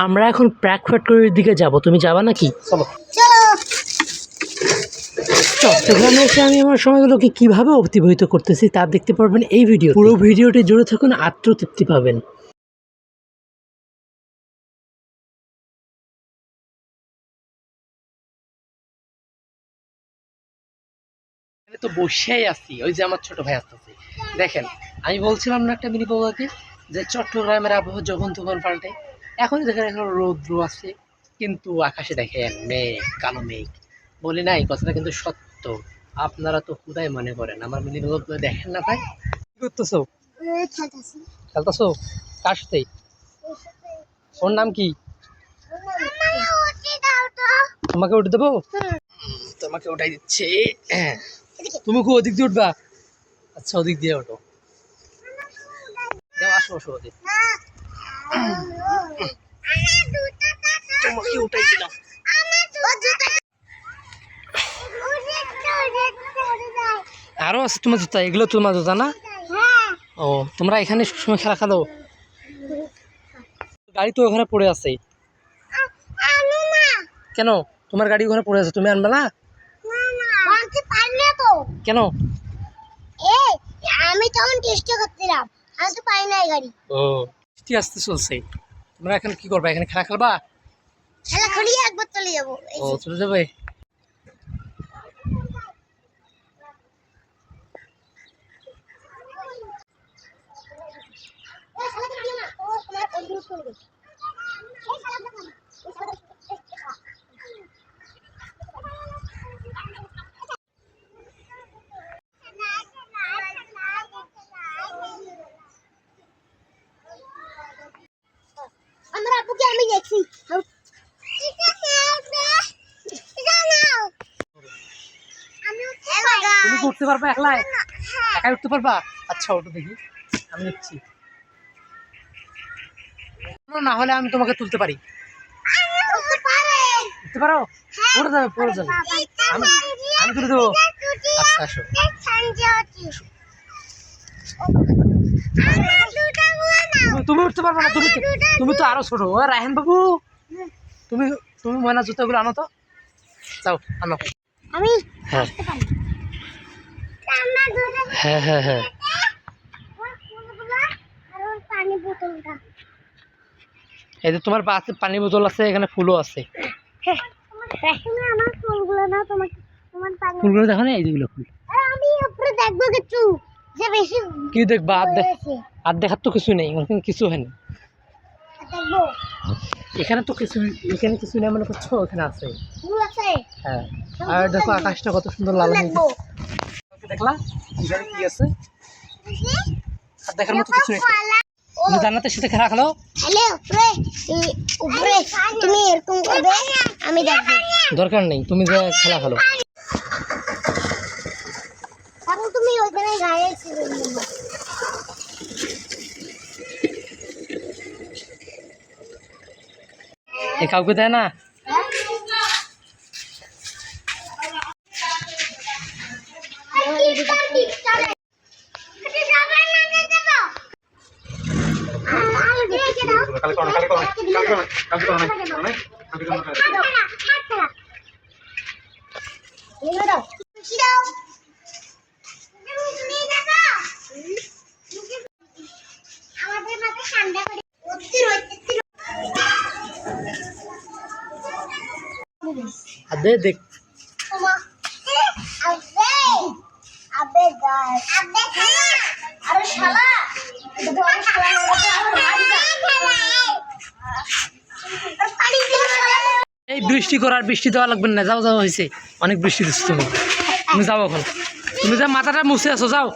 আমরা এখন প্রাক ফ্যাক্টরির দিকে যাব, তুমি যাবা নাকি? চলো চলো। চট্টগ্রামে এসে আমি আমার সময়গুলোকে কীভাবে অতিবাহিত করতেছি তা দেখতে পারবেন এই ভিডিও। পুরো ভিডিওটি জুড়ে থাকুন, আত্মতৃপ্তি পাবেন। তো বসেই আছি, ওই যে আমার ছোট ভাই আসতেছে। দেখেন, আমি বলছিলাম না একটা মিনি বাবাকে যে চট্টগ্রামের আবহাওয়া যখন তখন পাল্টে। এখন দেখেন এখন রৌদ্র আছে, কিন্তু আকাশে দেখেন মেঘ, কালো মেঘ। বলি না, এই কথাটা কিন্তু সত্য। আপনারা তো খুদাই মনে করেন, আমার মিনি বাবা দেখেন না ভাই। কি করতেছো? খেলতেছো কার সাথে? ওর নাম কি? তোমাকে উঠে দেবো? তোমাকে উঠাই দিচ্ছে। তুমি খুব ওদিক দিয়ে উঠবা? আচ্ছা, ওদিক দিয়ে ওঠো। যাও, আসো আসো ওদিক। তোমাকে উঠাই দিলাম। আরো আছে তোমার জুতা? এগুলো তোমার জুতা না? ও, তোমরা এখানে সবসময় খেলা খেলো? গাড়ি তো ওখানে পড়ে আছে। কেন? তোমার গাড়ি ওখানে পড়ে আছে, তুমি আনবে না? কেন? আমি তখন টেস্ট করছিলাম, আমি তো পাই নাই গাড়ি। ও, ঠিক আসতে চলছে। তোমরা এখন কি করবা? এখানে খেলা খেলবা? খেলা খেলিয়ে একবার চলে যাবো। ও, চলে যাবে। আমার আপুকে আমি দেখছি। তুমি কি উঠতে পারবা একলাই? একাই উঠতে পারবা? আচ্ছা, ওটা দেখি, আমি নিচ্ছি। না হলে আমি তোমাকে তুলতে পারি। উঠতে পারো? পড়ে যাবে, পড়ে যাবে। আমি তুলে দেবো। আচ্ছা, আসো। তুমি উঠতে পারবে না, তুমি তো আরো ছোট। ও রায়হান বাবু, তুমি তুমি ময়না জুতাগুলো আনো তো, যাও আনো। আমি হ্যাঁ হ্যাঁ হ্যাঁ হ্যাঁ। পানি বোতলটা, এই যে তোমার পাশে পানি বোতল আছে, এখানে ফুলও আছে। আমার ফুলগুলো না, তোমার তোমার পানি ফুলগুলো দেখো না, এই যেগুলো ফুল। আমি উপরে দেখবো কিছু যে বেশি কি দেখবা? হয়েছে। আর দেখার তো কিছু নেই, ওখানে কিছু হয়নি। দেখবো এখানে তো কিছু, এখানে কিছু নেই মনে করছো? ওখানে আছে। ফুল আছে। হ্যাঁ, আর দেখো আকাশটা কত সুন্দর লাল হয়ে দেখবো। গেছে। দেখলা এখানে কি আছে? আর দেখার মতো কিছু নেই। তুমি জান্নাতের সাথে খেলা খেলো। হ্যালো উপরে, উপরে তুমি এরকম করবে, আমি দেখবো। দরকার নেই, তুমি যা খেলা খেলো। তারপর তুমি ওইখানে গায়ে ছিলে নেবো। এ কাউকে দেয় না? আর দে দেখ। এই বৃষ্টি করার, বৃষ্টি দেওয়া লাগবে না, যাও যাও, হয়েছে অনেক বৃষ্টি দিচ্ছ। তুমি তুমি যাও এখন, তুমি যা মাথাটা মুছে আসো, যাও।